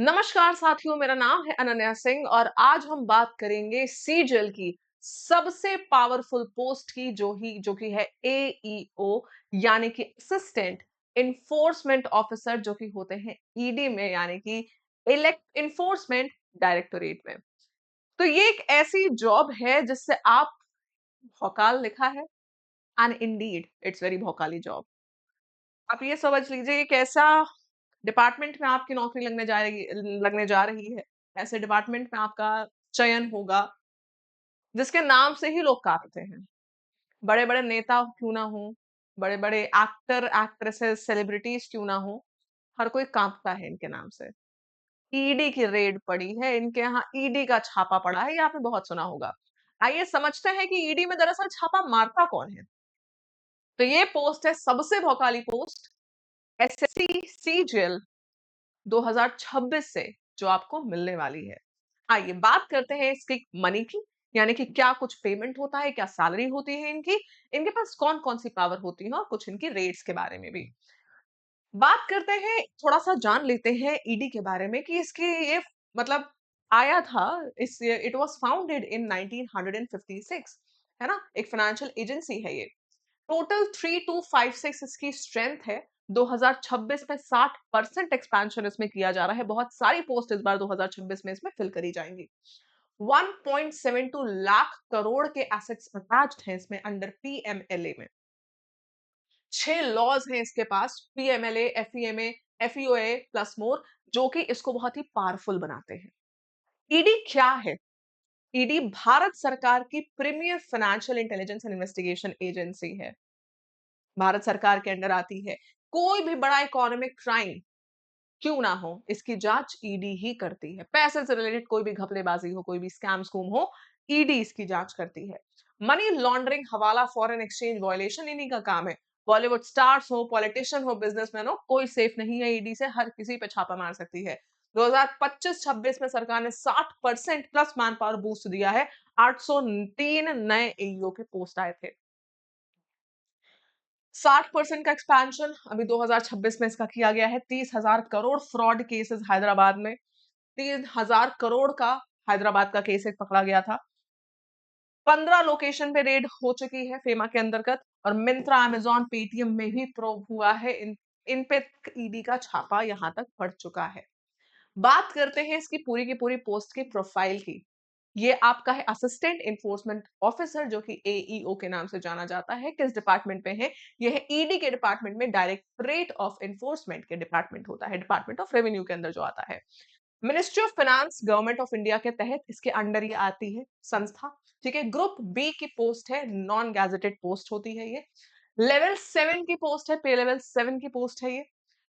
नमस्कार साथियों, मेरा नाम है अनन्या सिंह और आज हम बात करेंगे सीजीएल की सबसे पावरफुल पोस्ट की जो कि है एईओ यानी कि असिस्टेंट इन्फोर्समेंट ऑफिसर जो कि होते हैं ईडी में यानी कि इलेक्ट इन्फोर्समेंट डायरेक्टोरेट में। तो ये एक ऐसी जॉब है जिससे आप भौकाल लिखा है एंड इंडीड इट्स वेरी भौकाली जॉब। आप ये समझ लीजिए एक ऐसा डिपार्टमेंट में आपकी नौकरी लगने जा रही है। ऐसे डिपार्टमेंट में आपका चयन होगा जिसके नाम से ही लोग कांपते हैं। बड़े-बड़े नेता क्यों ना हों, बड़े-बड़े एक्टर, एक्ट्रेसेस, सेलिब्रिटीज़ क्यों ना हों, हर कोई काँपता है इनके नाम से। ईडी की रेड पड़ी है, इनके यहाँ ईडी का छापा पड़ा है, ये आपने बहुत सुना होगा। आइए समझते हैं कि ईडी में दरअसल छापा मारता कौन है? तो ये पोस्ट है सबसे भौकाली पोस्ट एसएससी सीजीएल 2026 से जो आपको मिलने वाली है। आइए बात करते हैं इसकी मनी की, यानी कि क्या कुछ पेमेंट होता है, क्या सैलरी होती है इनकी, इनके पास कौन-कौन सी पावर होती है और कुछ इनकी रेट्स के बारे में भी। बात करते हैं, थोड़ा-सा जान लेते हैं ईडी के बारे में कि इसके ये मतलब आया था इस इट वाज़ फाउंडेड इन 1956 है ना? एक फाइनेंशियल एजेंसी है ये। टोटल 3256 इसकी स्ट्रेंथ है। 2026 में 60% एक्सपेंशन इसमें किया जा रहा है। बहुत सारी पोस्ट इस बार 2026 में इसमें फिल करी जाएंगी। 1.72 लाख करोड़ के एसेट्स अटैच्ड हैं इसमें अंडर पीएमएलए में। 6 लॉज हैं इसके पास पीएमएलए, एफईएमए, एफईओए प्लस मोर जो कि इसको बहुत ही पावरफुल बनाते हैं। ईडी क्या है? ईडी भारत सरकार की premier financial intelligence and investigation agency है। भारत सरकार के अंडर आती है। कोई भी बड़ा इकोनॉमिक क्राइम क्यों ना हो, इसकी जांच ईडी ही करती है। पैसे से रिलेटेड कोई भी घपलेबाजी हो, कोई भी स्कैम स्कूम हो, ईडी इसकी जांच करती है। मनी लॉन्ड्रिंग, हवाला, फॉरेन एक्सचेंज वायलेशन इन्हीं का काम है। बॉलीवुड स्टार्स हो, पॉलिटिशियन हो, बिजनेसमैन हो, कोई सेफ नहीं है ईडी से, हर किसी पे छापा मार सकती है। 2025-26 में सरकार ने 60% प्लस मैन पावर बूस्ट दिया है। 803 नए एईओ के पोस्ट आए थे। 60% का एक्सपेंशन अभी 2026 में इसका किया गया है। 30,000 करोड़ फ्रॉड केसेस हैदराबाद में। 3,000 करोड़ का हैदराबाद का केस एक पकड़ा गया था। 15 लोकेशन पे रेड हो चुकी है फेमा के अंतर्गत और मिंत्रा, अमेज़न, पेटीएम में भी प्रोब हुआ है। इन पे ईडी का छापा यहां तक पड़ चुका है। बात करते हैं इसकी पूरी की पूरी पोस्ट की प्रोफाइल की। ये आपका है असिस्टेंट इन्फोर्समेंट ऑफिसर जो कि एईओ के नाम से जाना जाता है। किस डिपार्टमेंट पे है? ये है ईडी के डिपार्टमेंट में, डायरेक्टरेट ऑफ एनफोर्समेंट के डिपार्टमेंट होता है, डिपार्टमेंट ऑफ रेवेन्यू के अंदर जो आता है। Ministry of finance government of India के तहत इसके अंडर ये आती है संस्था। ठीक है, ग्रुप बी की पोस्ट है, नॉन गैजेटेड पोस्ट होती है ये। लेवल 7 की पोस्ट है, पे लेवल 7 की पोस्ट है ये।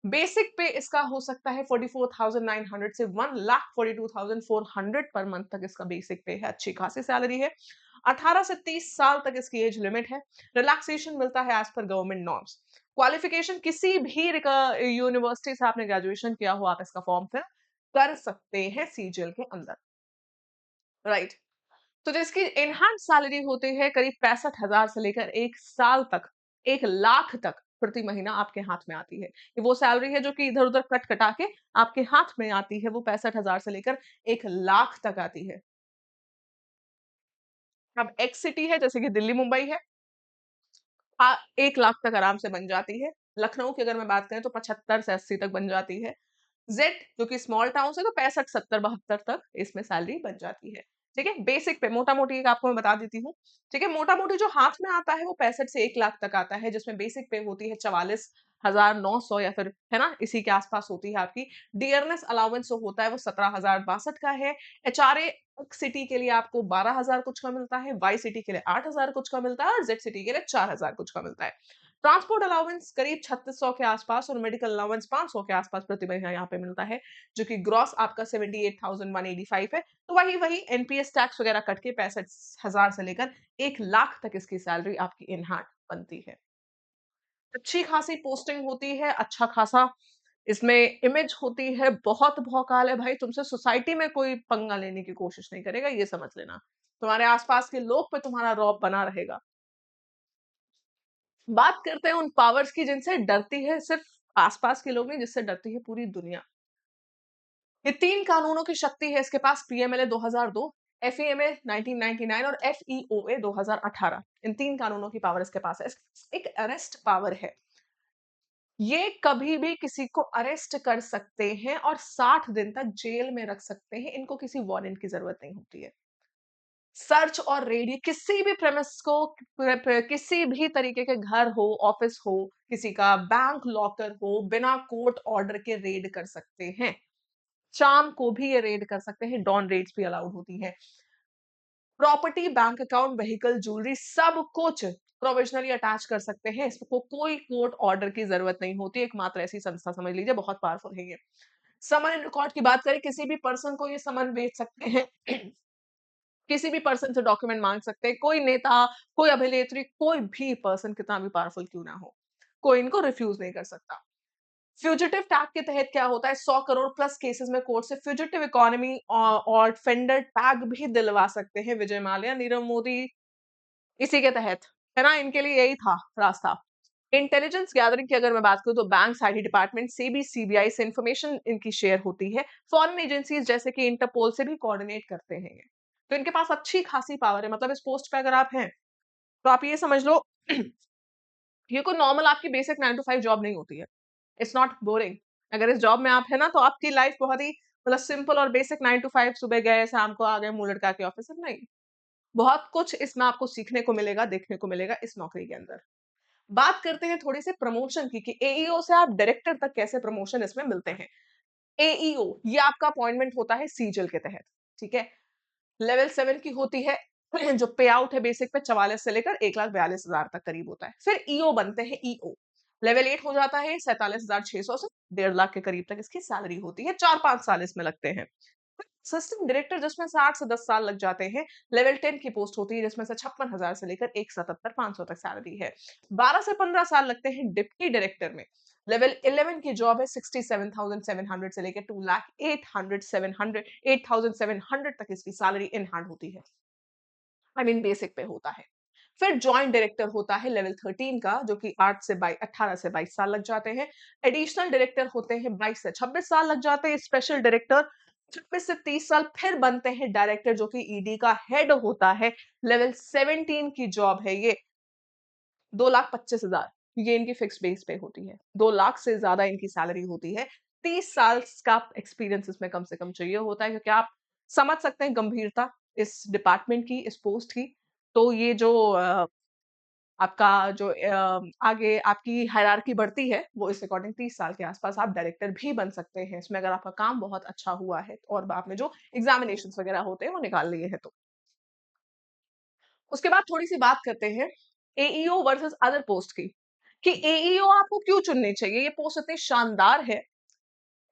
बेसिक पे इसका हो सकता है 44,900 से 1,42,400 पर मंथ तक इसका बेसिक पे है। अच्छी खासी सैलरी है। 18 से 30 साल तक इसकी एज लिमिट है। रिलैक्सेशन मिलता है as per government norms. Qualification किसी भी यूनिवर्सिटी से आपने ग्रेजुएशन किया हो, आप इसका फॉर्म फिल कर सकते हैं सीजीएल के अंदर। राइट। तो जिसकी इनहैंड सैलरी होती है करीब 65,000 से लेकर 1 साल तक, 1 लाख तक प्रति महीना आपके हाथ में आती है। ये वो सैलरी है जो कि इधर-उधर कट-कटा के आपके हाथ में आती है, वो 65,000 से लेकर 1 लाख तक आती है। अब एक्स सिटी है जैसे कि दिल्ली, मुंबई है, 1 लाख तक आराम से बन जाती है। लखनऊ की अगर मैं बात करें तो 75 से 80 तक बन जाती है। जेड जो कि स्मॉल टाउन है तो 65, 70, 72 तक इसमें सैलरी बन जाती है। ठीक है, बेसिक पे मोटा-मोटी एक आपको मैं बता देती हूँ। ठीक है, मोटा-मोटी जो हाथ में आता है वो 65 से 1 लाख तक आता है, जिसमें बेसिक पे होती है 44,900 या फिर है ना, इसी के आसपास होती है आपकी। डियरनेस अलाउंस जो होता है वो 17,062 का है। एचआरए सिटी के लिए आपको 12,000 कुछ का मिलता है, वाई सिटी के लिए 8,000 कुछ का मिलता है और जेड सिटी के लिए 4,000 कुछ का मिलता है। ट्रांसपोर्ट अलाउंस करीब 3600 के आसपास और मेडिकल अलाउंस 500 के आसपास प्रति महीना यहाँ पे मिलता है, जो कि ग्रॉस आपका 78,185 है। तो वही एनपीएस टैक्स वगैरह कट के 65,000 से लेकर 1 लाख तक इसकी सैलरी आपकी इन हैंड बनती है। अच्छी खासी पोस्टिंग होती है, अच्छा खासा इसमें इमेज होती है, बहुत भौकाल है भाई, तुमसे सोसाइटी में कोई पंगा लेने की कोशिश नहीं करेगा, ये समझ लेना। तुम्हारे आसपास के लोग पे तुम्हारा रौब बना रहेगा। बात करते हैं उन पावर्स की जिनसे डरती है सिर्फ आसपास के लोग नहीं, जिससे डरती है पूरी दुनिया। ये 3 कानूनों की शक्ति है इसके पास, पीएमएलए 2002, एफईएमए 1999 और एफईओए 2018। इन 3 कानूनों की पावर इसके पास है। एक अरेस्ट पावर है। ये कभी भी किसी को अरेस्ट कर सकते हैं और 60 दिन तक जेल में रख सकते हैं। इनको किसी वारंट की जरूरत नहीं होती है। सर्च और रेड, ये किसी भी प्रेमिस को किसी भी तरीके के घर हो, ऑफिस हो, किसी का बैंक लॉकर हो, बिना कोर्ट ऑर्डर के रेड कर सकते हैं। शाम को भी ये रेड कर सकते हैं। डॉन रेड्स भी अलाउड होती हैं। Property, bank account, vehicle, jewellery, सब कुछ प्रोविजनली अटैच कर सकते हैं। इसको कोई कोर्ट ऑर्डर की जरूरत नहीं होती। एकमात्र ऐसी संस्था समझ लीजिए, बहुत पावरफुल है ये। समन रिकॉर्ड की बात करें, किसी भी पर्सन को ये समन भेज सकते हैं। किसी भी पर्सन से डॉक्यूमेंट मांग सकते हैं। कोई नेता, कोई अभिनेत्री, कोई भी पर्सन कितना भी पावरफुल क्यों ना हो, कोई इनको रिफ्यूज नहीं कर सकता। फ्यूजिटिव टैग के तहत क्या होता है, 100 करोड़ प्लस केसेस में कोर्ट से फ्यूजिटिव इकोनॉमी और फेंडर टैग भी दिलवा सकते हैं विजय माल्या, नीरव मोदी, इसी के तहत, है ना। इनके लिए यही था रास्ता। इंटेलिजेंस गैदरिंग की अगर मैं बात करूं तो बैंक, आईटी डिपार्टमेंट से भी, सीबीआई से इंफॉर्मेशन इनकी शेयर होती है। फॉरेन एजेंसीज जैसे कि इंटरपोल से भी कोऑर्डिनेट करते हैं ये। तो इनके पास अच्छी खासी पावर है। मतलब इस पोस्ट पे अगर आप हैं तो आप ये समझ लो ये कोई नॉर्मल आपकी बेसिक 9 टू 5 जॉब नहीं होती है। It's not boring. अगर इस जॉब में आप है ना तो आपकी लाइफ बहुत ही मतलब सिंपल और बेसिक 9 टू 5, सुबह गए शाम को आ गए, मुंह लटका के ऑफिस नहीं। बहुत कुछ इसमें आपको सीखने को मिलेगा, देखने को मिलेगा इस नौकरी के अंदर। बात करते हैं थोड़ी सी प्रमोशन की कि एईओ से आप डायरेक्टर तक कैसे प्रमोशन इसमें मिलते हैं। एईओ ये आपका अपॉइंटमेंट होता है सीजल के तहत, ठीक है। लेवल 7 की होती है। जो पे आउट है बेसिक पे 44 से लेकर 1,42,000 तक करीब होता है। फिर ईओ बनते हैं ईओ। लेवल 8 हो जाता है 47,600 से 1.5 लाख के करीब तक इसकी सैलरी होती है। 4-5 साल इसमें लगते हैं। असिस्टेंट डायरेक्टर जिसमें से 8 से 10 साल लग जाते हैं। लेवल 10 की पोस्ट होती है जिसमें से 56,000 से लेकर 1,77,500 तक सैलरी है। 12 से 15 साल लगते हैं डिप्टी डायरेक्टर में। लेवल 11 की जॉब है 67,700 से लेकर 2,08,700 तक इसकी सैलरी इन हैंड होती है। आई मीन बेसिक पे होता है। फिर जॉइंट डायरेक्टर होता है लेवल 13 का, जो कि 18 से 22 साल लग जाते हैं। एडिशनल डायरेक्टर होते हैं 22 से 26 साल लग जाते हैं। स्पेशल डायरेक्टर 26 से 30 साल। फिर बनते हैं डायरेक्टर जो कि ईडी का हेड होता है। लेवल 17 की जॉब है ये। 2,25,000 ये इनकी फिक्स बेस पे होती है। 2 लाख से ज्यादा इनकी सैलरी होती है। 30 साल का एक्सपीरियंस इसमें कम से कम चाहिए होता है, क्योंकि आप समझ सकते हैं गंभीरता इस डिपार्टमेंट की, इस पोस्ट की। तो ये जो आपका जो आगे आपकी हायरार्की बढ़ती है, वो इस अकॉर्डिंग 30 साल के आसपास आप डायरेक्टर भी बन सकते हैं इसमें, अगर आपका काम बहुत अच्छा हुआ है और आपने जो एग्जामिनेशंस वगैरह होते हैं वो निकाल लिए हैं तो। उसके बाद थोड़ी सी बात करते हैं एईओ वर्सेस अदर पोस्ट की, कि एईओ आपको क्यों चुननी चाहिए। ये पोस्ट इतनी शानदार है।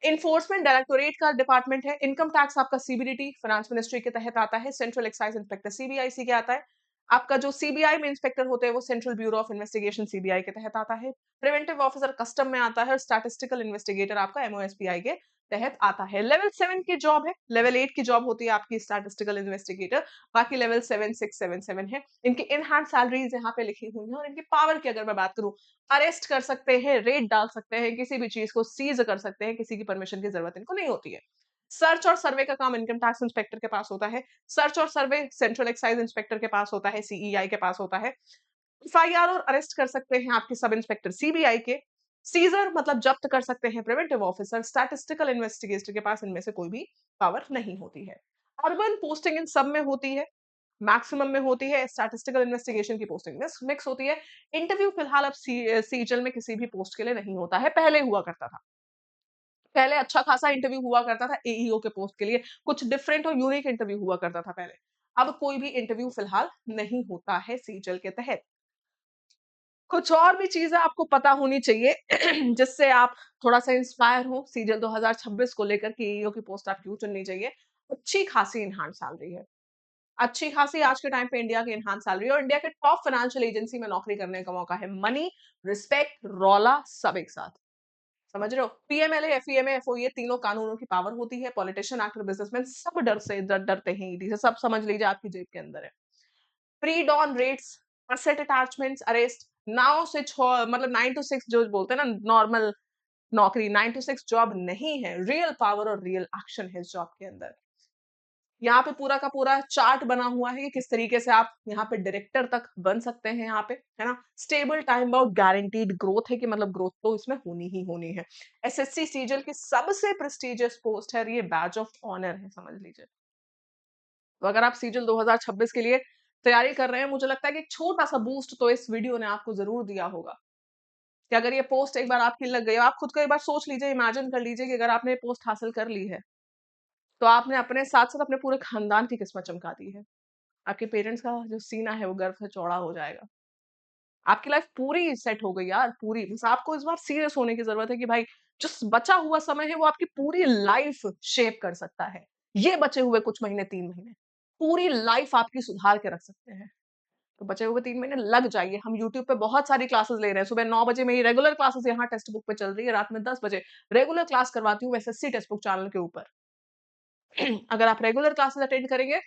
इन्फोर्समेंट डायरेक्टोरेट का डिपार्टमेंट है। इनकम टैक्स आपका सीबीडीटी फाइनेंस मिनिस्ट्री के तहत आता है। सेंट्रल एक्साइज इंस्पेक्टर सीबीआईसी के आता है। आपका जो सीबीआई में इंस्पेक्टर होते हैं वो central bureau of investigation CBI के तहत आता है। प्रिवेंटिव ऑफिसर कस्टम में आता है और स्टैटिस्टिकल इन्वेस्टिगेटर आपका एमओएसपीआई के तहत आता है। लेवल 7 की जॉब है। लेवल 8 की जॉब होती है आपकी स्टैटिस्टिकल इन्वेस्टिगेटर। बाकी लेवल 7, 6, 7, 7 है। इनकी इन हैंड सैलरीज यहाँ पे लिखी हुई है। और इनकी पावर की अगर मैं बात करूं, अरेस्ट कर सकते हैं, रेड डाल सकते हैं, किसी भी चीज को सीज कर सकते हैं, किसी की परमिशन की जरूरत इनको नहीं होती है। सर्च और सर्वे का काम इनकम टैक्स इंस्पेक्टर के पास होता है। सर्च और सर्वे सेंट्रल एक्साइज इंस्पेक्टर के पास होता है, सीईआई के पास होता है। एफआईआर और अरेस्ट कर सकते हैं आपके सब इंस्पेक्टर सीबीआई के। सीजर मतलब जब्त कर सकते हैं प्रिवेंटिव ऑफिसर। स्टैटिस्टिकल इन्वेस्टिगेटर के पास इनमें से कोई भी पावर नहीं होती है। अर्बन पोस्टिंग इन सब में होती है, मैक्सिमम में होती है। स्टैटिस्टिकल इन्वेस्टिगेशन की पोस्टिंग मिक्स होती है। इंटरव्यू फिलहाल अब सीजल में किसी भी पोस्ट के लिए नहीं होता है, पहले हुआ करता था। पहले अच्छा खासा इंटरव्यू हुआ करता था एईओ के पोस्ट के लिए, कुछ डिफरेंट और यूनिक इंटरव्यू हुआ करता था पहले। अब कोई भी इंटरव्यू फिलहाल नहीं होता है सीजल के तहत। कुछ और भी चीजें आपको पता होनी चाहिए जिससे आप थोड़ा सा इंस्पायर हो सीजल 2026 को लेकर कि एईओ की पोस्ट आप क्यों चुननी चाहिए। अच्छी खासी इनहांस सैलरी है। अच्छी खासी आज के टाइम पे इंडिया की इनहांस सैलरी और इंडिया के टॉप फाइनेंशियल एजेंसी में नौकरी करने का मौका है। मनी, रिस्पेक्ट, रौला सब एक साथ। समझ रहे हो। पीएमएलए, एफईएमए, एफओए तीनों कानूनों की पावर होती है। पॉलिटिशियन, एक्टर, बिजनेसमैन सब डरते हैं ईडी से। सब समझ लीजिए आपकी जेब के अंदर है। Pre dawn raids, asset attachments, arrest, 9 से 6 मतलब 9 to 6 जो बोलते हैं ना नॉर्मल नौकरी 9 टू 6 जॉब नहीं है, रियल पावर और रियल एक्शन है इस जॉब के अंदर। यहाँ पे पूरा का पूरा चार्ट बना हुआ है कि किस तरीके से आप यहाँ पे डायरेक्टर तक बन सकते हैं यहाँ पे, है ना? Stable time bound guaranteed growth है कि मतलब ग्रोथ तो इसमें होनी ही होनी है। एसएससी सीजीएल की सबसे प्रेस्टिजियस पोस्ट है और ये बैज ऑफ ऑनर है, समझ लीजिए। तो अगर आप सीजीएल 2026 के लिए तैयारी कर रहे हैं, मुझे लगता है कि एक छोटा-सा बूस्ट तो इस वीडियो ने आपको ज़रूर दिया होगा, कि अगर ये पोस्ट एक बार आपकी लग गई, आप खुद को एक बार सोच लीजिए, इमेजिन कर लीजिए कि अगर आपने ये पोस्ट हासिल कर ली है, तो आपने अपने साथ-साथ अपने पूरे खानदान की किस्मत चमका दी है। आपके पेरेंट्स का जो सीना है वो गर्व से चौड़ा हो जाएगा। आपकी लाइफ पूरी सेट हो गई यार, पूरी। बस आपको इस बार सीरियस होने की ज़रूरत है कि भाई जो बचा हुआ समय है वो आपकी पूरी लाइफ शेप कर सकता है। ये बचे हुए कुछ महीने, 3 महीने, पूरी लाइफ आपकी सुधार के रख सकते हैं। तो बचे हुए 3 महीने लग जाइए। हम यूट्यूब पे बहुत सारी क्लासेस ले रहे हैं। सुबह 9 बजे मेरी रेगुलर क्लासेस यहाँ टेक्स्ट बुक पे चल रही है, रात में 10 बजे रेगुलर क्लास करवाती हूँ एसएससी टेक्स्ट बुक चैनल के ऊपर। अगर आप रेगुलर क्लासेस अटेंड करेंगे,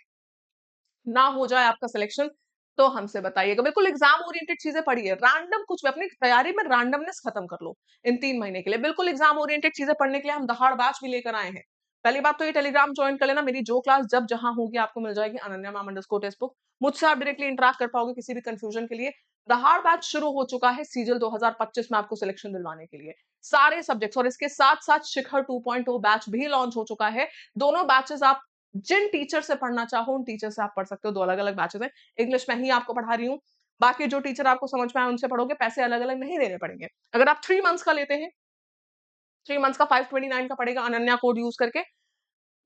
ना हो जाए आपका सिलेक्शन, तो हमसे बताइएगा। बिल्कुल एग्ज़ाम ओरिएंटेड चीज़ें पढ़िए, रैंडम कुछ भी अपनी तैयारी में रैंडमनेस खत्म कर लो, इन 3 महीने के लिए। बिल्कुल एग्ज़ाम ओरिएंटेड चीज़ें पढ़ने के लिए हम दहाड़ बैच भी लेकर आए हैं। पहली बात तो ये टेलीग्राम जॉइन कर लेना, मेरी जो क्लास जब जहाँ होगी आपको मिल जाएगी Ananya ma'am underscore text book. मुझसे आप डायरेक्टली इंटरैक्ट कर पाओगे किसी भी कन्फ्यूजन के लिए। दहाड़ बैच शुरू हो चुका है सीजीएल 2025 में आपको सिलेक्शन दिलवाने के लिए। सारे सब्जेक्ट्स और इसके साथ-साथ शिखर 2.0 बैच भी लॉन्च हो चुका है। दोनों बैचेज़ आप जिन टीचर से पढ़ना चाहो उन टीचर से आप पढ़ सकते हो। 2 अलग-अलग बैचेज़ हैं। इंग्लिश मैं ही आपको पढ़ा रही हूँ। बाकी जो टीचर आपको समझ में आए उनसे पढ़ोगे, पैसे अलग-अलग नहीं देने पड़ेंगे। अगर आप 3 मंथ्स का लेते हैं, 3 मंथ्स का 529 का पड़ेगा अनन्या कोड यूज़ करके।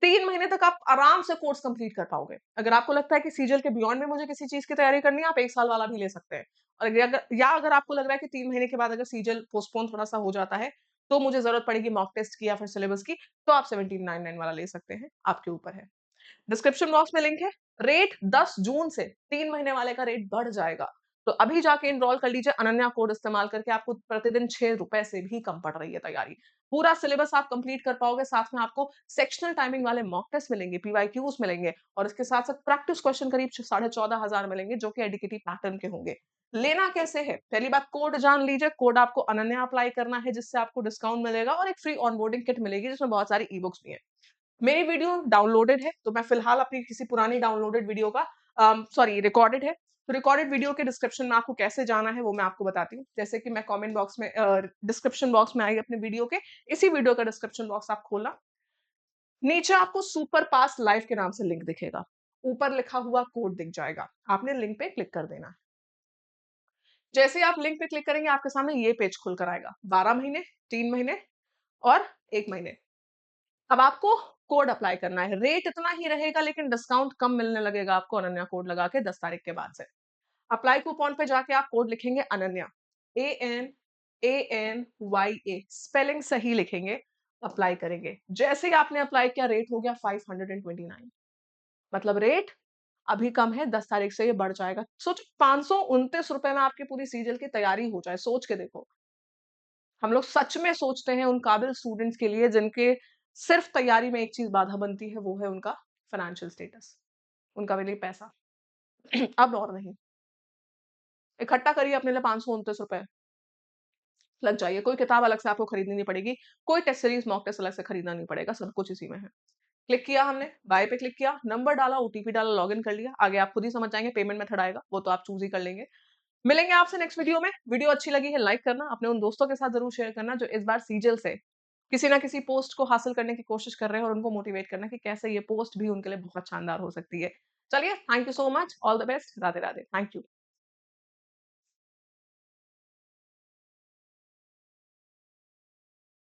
3 महीने तक आप आराम से कोर्स कंप्लीट कर पाओगे। अगर आपको लगता है कि सीजीएल के बियॉन्ड में मुझे किसी चीज़ की तैयारी करनी है, आप 1 साल वाला भी ले सकते हैं। और अगर आपको लग रहा है कि 3 महीने के बाद अगर सीजीएल पोस्टपोन थोड़ा-सा हो जाता है, तो मुझे ज़रूरत पड़ेगी मॉक टेस्ट की या फिर सिलेबस की, तो आप 1799 वाला ले सकते हैं, आपके ऊपर है। डिस्क्रिप्शन बॉक्स में लिंक है। रेट 10 जून से 3 महीने वाले का रेट बढ़ जाएगा। तो अभी जाके एनरोल कर लीजिए अनन्या कोड इस्तेमाल करके आपको प्रतिदिन ₹6 से भी कम पड़ रही है तैयारी। पूरा सिलेबस आप कंप्लीट कर पाओगे, साथ में आपको सेक्शनल टाइमिंग वाले मॉक टेस्ट मिलेंगे, पीवाईक्यूज़ मिलेंगे और इसके साथ-साथ प्रैक्टिस क्वेश्चन करीब 14,500 मिलेंगे जो कि एडीकेटी पैटर्न के होंगे। लेना कैसे है? पहली बात कोड जान लीजिए, कोड आपको अनन्या अप्लाई करना है जिससे आपको डिस्काउंट मिलेगा और एक फ्री ऑनबोर्डिंग किट मिलेगी जिसमें बहुत सारी ई-बुक्स भी हैं। मेरी वीडियो डाउनलोडेड है, तो मैं फिलहाल अपनी किसी पुरानी डाउनलोडेड वीडियो का सॉरी रिकॉर्डेड है, तो रिकॉर्डेड वीडियो के डिस्क्रिप्शन में आपको कैसे जाना है वो मैं आपको बताती हूँ। जैसे कि मैं कमेंट बॉक्स में डिस्क्रिप्शन बॉक्स में आई अपने वीडियो के, इसी वीडियो का डिस्क्रिप्शन बॉक्स आप खोलना, नीचे आपको सुपर पास लाइव के नाम से लिंक दिखेगा, ऊपर लिखा हुआ कोड दिख जाएगा, आपने लिंक पे क्लिक कर देना है। जैसे ही आप लिंक पे क्लिक करेंगे आपके सामने ये पेज खुल कर आएगा, 12 महीने, 3 महीने और 1 महीने। अब आपको कोड अप्लाई करना है। रेट इतना ही रहेगा लेकिन डिस्काउंट कम मिलने लगेगा आपको अनन्या कोड लगा के 10 तारीख के बाद से। अप्लाई कूपन पे जाके आप कोड लिखेंगे अनन्या, ANANYA स्पेलिंग सही लिखेंगे, अप्लाई करेंगे। जैसे ही आपने अप्लाई किया रेट हो गया 529, मतलब रेट अभी कम है, 10 तारीख से ये बढ़ जाएगा। सोचिए ₹529 में आपकी पूरी सीजीएल की तैयारी हो जाए, सोच के देखो। हम लोग सच में सोचते हैं उन काबिल स्टूडेंट्स के लिए जिनके सिर्फ तैयारी में एक चीज बाधा बनती है, वो है उनका फाइनेंशियल स्टेटस, उनका के लिए पैसा। अब और नहीं, इकट्ठा करिए अपने लिए ₹529, लग जाइए। कोई किताब अलग से आपको खरीदनी नहीं पड़ेगी, कोई टेस्ट सीरीज मॉक टेस्ट अलग से खरीदना नहीं पड़ेगा, सब कुछ इसी में है। क्लिक किया हमने, बाय पे क्लिक किया, नंबर डाला, ओटीपी डाला, लॉगिन कर लिया, आगे आप खुद ही समझ जाएंगे, पेमेंट मेथड आएगा, वो तो आप चूज ही कर लेंगे। मिलेंगे आपसे नेक्स्ट वीडियो में। वीडियो अच्छी लगी है लाइक करना, अपने उन दोस्तों के साथ जरूर शेयर करना जो इस बार सीजीएल से किसी ना किसी पोस्ट को हासिल करने की कोशिश कर रहे हैं और उनको मोटिवेट करना कि कैसे ये पोस्ट भी उनके लिए बहुत शानदार हो सकती है। चलिए, thank you so much, all the best, Radhe Radhe, thank you.